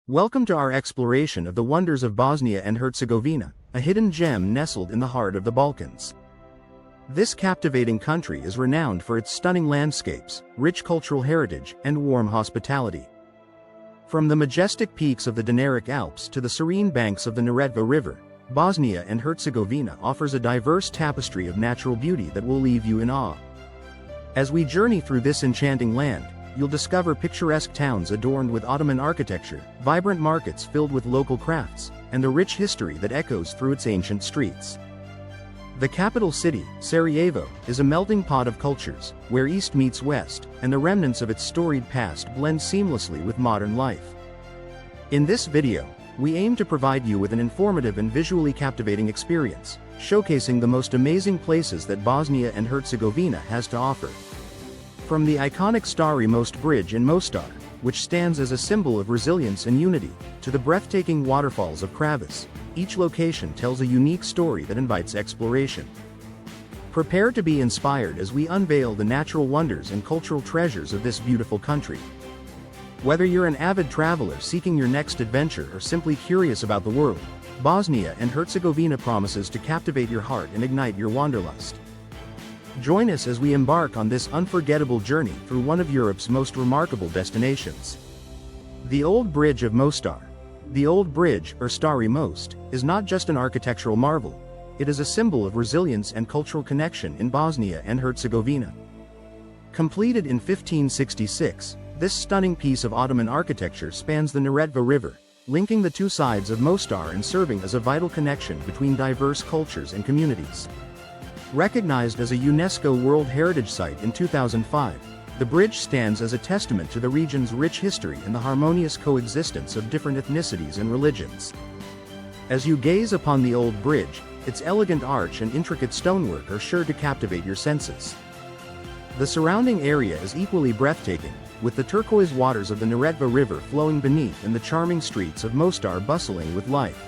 Welcome to our exploration of the wonders of Bosnia and Herzegovina, a hidden gem nestled in the heart of the Balkans. This captivating country is renowned for its stunning landscapes, rich cultural heritage, and warm hospitality. From the majestic peaks of the Dinaric Alps to the serene banks of the Neretva River, Bosnia and Herzegovina offers a diverse tapestry of natural beauty that will leave you in awe. As we journey through this enchanting land, you'll discover picturesque towns adorned with Ottoman architecture, vibrant markets filled with local crafts, and the rich history that echoes through its ancient streets. The capital city, Sarajevo, is a melting pot of cultures, where East meets West, and the remnants of its storied past blend seamlessly with modern life. In this video, we aim to provide you with an informative and visually captivating experience, showcasing the most amazing places that Bosnia and Herzegovina has to offer. From the iconic Starry Most Bridge in Mostar, which stands as a symbol of resilience and unity, to the breathtaking waterfalls of Kravis, each location tells a unique story that invites exploration. Prepare to be inspired as we unveil the natural wonders and cultural treasures of this beautiful country. Whether you're an avid traveler seeking your next adventure or simply curious about the world, Bosnia and Herzegovina promises to captivate your heart and ignite your wanderlust. Join us as we embark on this unforgettable journey through one of Europe's most remarkable destinations. The Old Bridge of Mostar. The Old Bridge, or Stari Most, is not just an architectural marvel, it is a symbol of resilience and cultural connection in Bosnia and Herzegovina. Completed in 1566, this stunning piece of Ottoman architecture spans the Neretva River, linking the two sides of Mostar and serving as a vital connection between diverse cultures and communities. Recognized as a UNESCO World Heritage Site in 2005, the bridge stands as a testament to the region's rich history and the harmonious coexistence of different ethnicities and religions. As you gaze upon the old bridge, its elegant arch and intricate stonework are sure to captivate your senses. The surrounding area is equally breathtaking, with the turquoise waters of the Neretva River flowing beneath and the charming streets of Mostar bustling with life.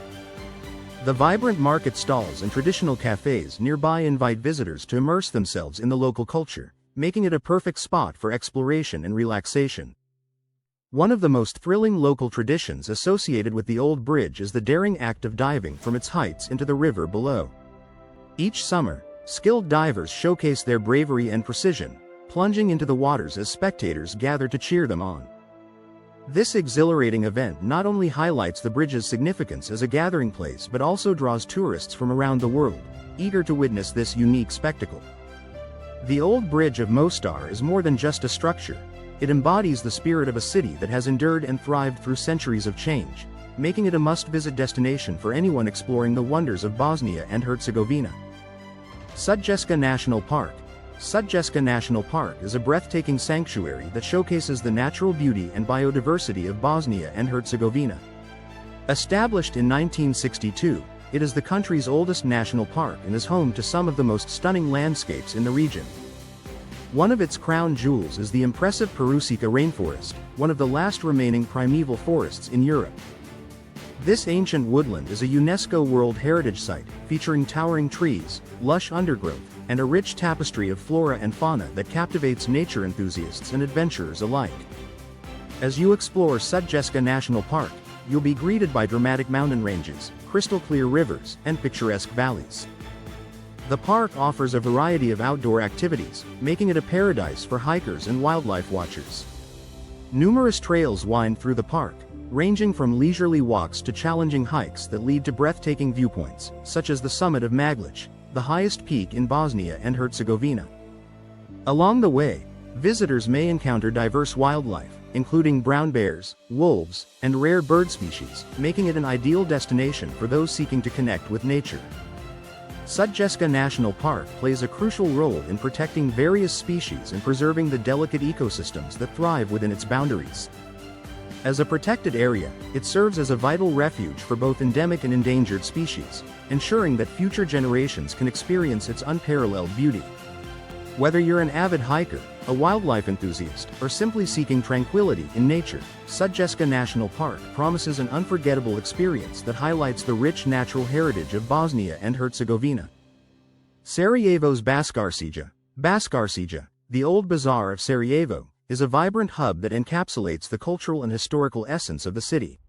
The vibrant market stalls and traditional cafes nearby invite visitors to immerse themselves in the local culture, making it a perfect spot for exploration and relaxation. One of the most thrilling local traditions associated with the old bridge is the daring act of diving from its heights into the river below. Each summer, skilled divers showcase their bravery and precision, plunging into the waters as spectators gather to cheer them on. This exhilarating event not only highlights the bridge's significance as a gathering place but also draws tourists from around the world, eager to witness this unique spectacle. The Old Bridge of Mostar is more than just a structure, it embodies the spirit of a city that has endured and thrived through centuries of change, making it a must-visit destination for anyone exploring the wonders of Bosnia and Herzegovina. Sutjeska National Park. Sutjeska National Park is a breathtaking sanctuary that showcases the natural beauty and biodiversity of Bosnia and Herzegovina. Established in 1962, it is the country's oldest national park and is home to some of the most stunning landscapes in the region. One of its crown jewels is the impressive Perusica rainforest, one of the last remaining primeval forests in Europe. This ancient woodland is a UNESCO World Heritage Site, featuring towering trees, lush undergrowth, and a rich tapestry of flora and fauna that captivates nature enthusiasts and adventurers alike. As you explore Sutjeska National Park, you'll be greeted by dramatic mountain ranges, crystal-clear rivers, and picturesque valleys. The park offers a variety of outdoor activities, making it a paradise for hikers and wildlife watchers. Numerous trails wind through the park, ranging from leisurely walks to challenging hikes that lead to breathtaking viewpoints, such as the summit of Maglic, the highest peak in Bosnia and Herzegovina. Along the way, visitors may encounter diverse wildlife, including brown bears, wolves, and rare bird species, making it an ideal destination for those seeking to connect with nature. Sutjeska National Park plays a crucial role in protecting various species and preserving the delicate ecosystems that thrive within its boundaries. As a protected area, it serves as a vital refuge for both endemic and endangered species, ensuring that future generations can experience its unparalleled beauty. Whether you're an avid hiker, a wildlife enthusiast, or simply seeking tranquility in nature, Sutjeska National Park promises an unforgettable experience that highlights the rich natural heritage of Bosnia and Herzegovina. Sarajevo's Baskarcija. Baskarcija, the Old Bazaar of Sarajevo, is a vibrant hub that encapsulates the cultural and historical essence of the city.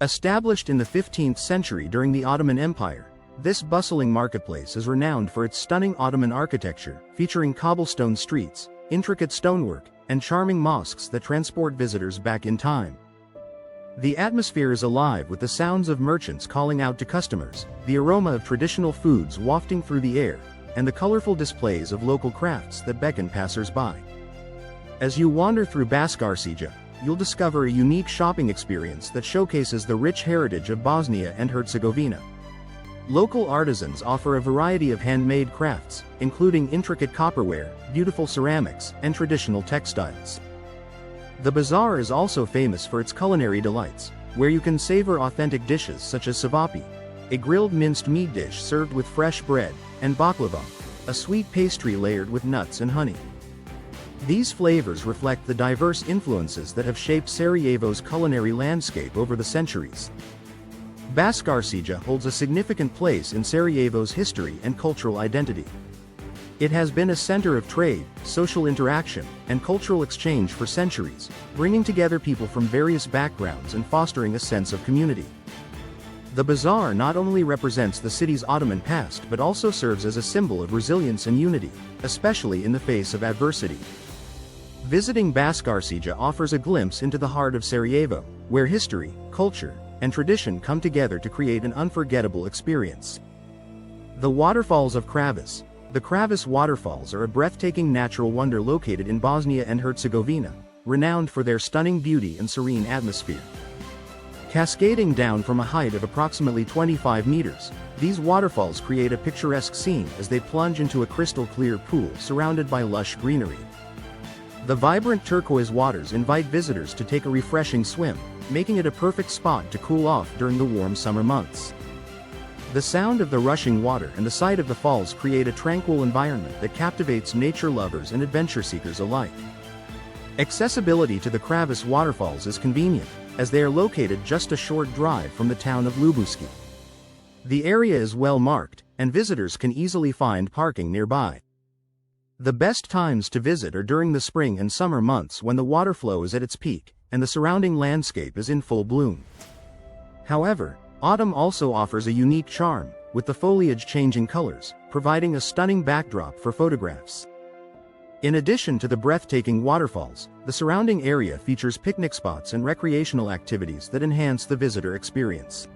Established in the 15th century during the Ottoman Empire, this bustling marketplace is renowned for its stunning Ottoman architecture, featuring cobblestone streets, intricate stonework, and charming mosques that transport visitors back in time. The atmosphere is alive with the sounds of merchants calling out to customers, the aroma of traditional foods wafting through the air, and the colorful displays of local crafts that beckon passers-by. As you wander through Bascarsija, you'll discover a unique shopping experience that showcases the rich heritage of Bosnia and Herzegovina. Local artisans offer a variety of handmade crafts, including intricate copperware, beautiful ceramics, and traditional textiles. The bazaar is also famous for its culinary delights, where you can savor authentic dishes such as savapi, a grilled minced meat dish served with fresh bread, and baklava, a sweet pastry layered with nuts and honey. These flavors reflect the diverse influences that have shaped Sarajevo's culinary landscape over the centuries. Bascarsija holds a significant place in Sarajevo's history and cultural identity. It has been a center of trade, social interaction, and cultural exchange for centuries, bringing together people from various backgrounds and fostering a sense of community. The bazaar not only represents the city's Ottoman past but also serves as a symbol of resilience and unity, especially in the face of adversity. Visiting Bascarsija offers a glimpse into the heart of Sarajevo, where history, culture, and tradition come together to create an unforgettable experience. The waterfalls of Kravis. The Kravis waterfalls are a breathtaking natural wonder located in Bosnia and Herzegovina, renowned for their stunning beauty and serene atmosphere. Cascading down from a height of approximately 25 meters, these waterfalls create a picturesque scene as they plunge into a crystal-clear pool surrounded by lush greenery. The vibrant turquoise waters invite visitors to take a refreshing swim, making it a perfect spot to cool off during the warm summer months. The sound of the rushing water and the sight of the falls create a tranquil environment that captivates nature lovers and adventure seekers alike. Accessibility to the Kravis waterfalls is convenient, as they are located just a short drive from the town of Ljubuški. The area is well marked, and visitors can easily find parking nearby. The best times to visit are during the spring and summer months when the water flow is at its peak, and the surrounding landscape is in full bloom. However, autumn also offers a unique charm, with the foliage changing colors, providing a stunning backdrop for photographs. In addition to the breathtaking waterfalls, the surrounding area features picnic spots and recreational activities that enhance the visitor experience.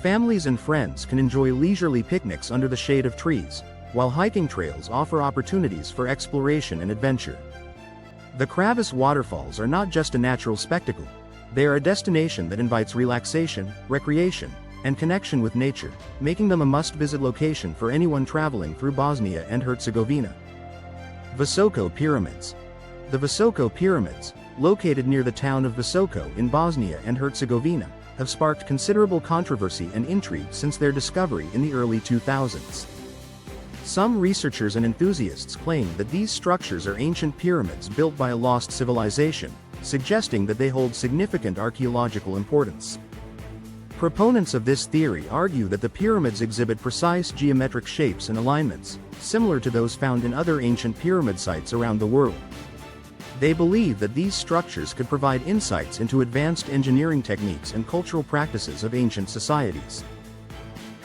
Families and friends can enjoy leisurely picnics under the shade of trees, while hiking trails offer opportunities for exploration and adventure. The Kravis waterfalls are not just a natural spectacle, they are a destination that invites relaxation, recreation, and connection with nature, making them a must-visit location for anyone traveling through Bosnia and Herzegovina. Visoko Pyramids. The Visoko Pyramids, located near the town of Visoko in Bosnia and Herzegovina, have sparked considerable controversy and intrigue since their discovery in the early 2000s. Some researchers and enthusiasts claim that these structures are ancient pyramids built by a lost civilization, suggesting that they hold significant archaeological importance. Proponents of this theory argue that the pyramids exhibit precise geometric shapes and alignments, similar to those found in other ancient pyramid sites around the world. They believe that these structures could provide insights into advanced engineering techniques and cultural practices of ancient societies.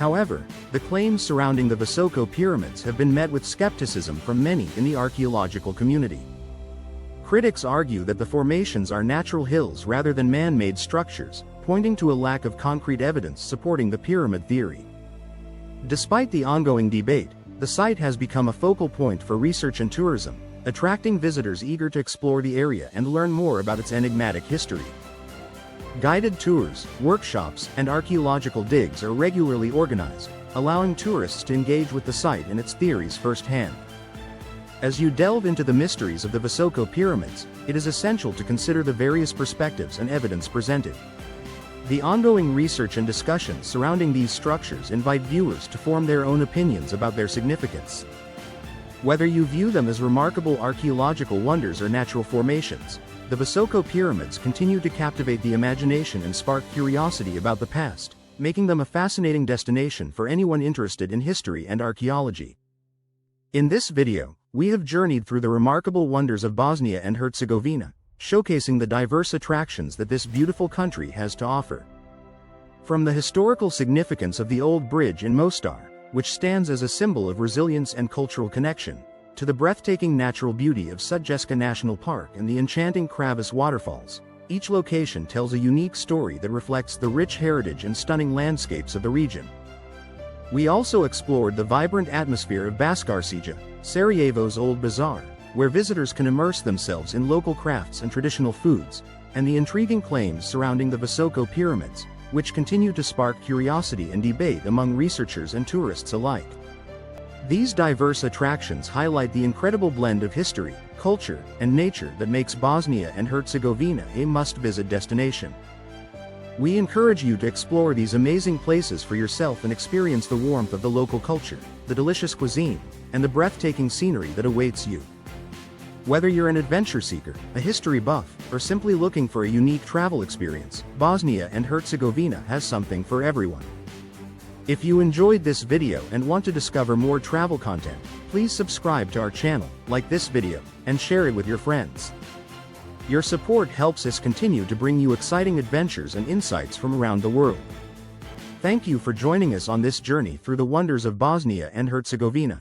However, the claims surrounding the Visoko pyramids have been met with skepticism from many in the archaeological community. Critics argue that the formations are natural hills rather than man-made structures, pointing to a lack of concrete evidence supporting the pyramid theory. Despite the ongoing debate, the site has become a focal point for research and tourism, attracting visitors eager to explore the area and learn more about its enigmatic history. Guided tours, workshops, and archaeological digs are regularly organized, allowing tourists to engage with the site and its theories firsthand. As you delve into the mysteries of the Visoko pyramids, it is essential to consider the various perspectives and evidence presented. The ongoing research and discussions surrounding these structures invite viewers to form their own opinions about their significance. Whether you view them as remarkable archaeological wonders or natural formations, the Visoko pyramids continue to captivate the imagination and spark curiosity about the past, making them a fascinating destination for anyone interested in history and archaeology. In this video, we have journeyed through the remarkable wonders of Bosnia and Herzegovina, showcasing the diverse attractions that this beautiful country has to offer. From the historical significance of the old bridge in Mostar, which stands as a symbol of resilience and cultural connection, to the breathtaking natural beauty of Sutjeska National Park and the enchanting Kravis waterfalls, each location tells a unique story that reflects the rich heritage and stunning landscapes of the region. We also explored the vibrant atmosphere of Bascarsija, Sarajevo's old bazaar, where visitors can immerse themselves in local crafts and traditional foods, and the intriguing claims surrounding the Visoko pyramids, which continue to spark curiosity and debate among researchers and tourists alike. These diverse attractions highlight the incredible blend of history, culture, and nature that makes Bosnia and Herzegovina a must-visit destination. We encourage you to explore these amazing places for yourself and experience the warmth of the local culture, the delicious cuisine, and the breathtaking scenery that awaits you. Whether you're an adventure seeker, a history buff, or simply looking for a unique travel experience, Bosnia and Herzegovina has something for everyone. If you enjoyed this video and want to discover more travel content, please subscribe to our channel, like this video, and share it with your friends. Your support helps us continue to bring you exciting adventures and insights from around the world. Thank you for joining us on this journey through the wonders of Bosnia and Herzegovina.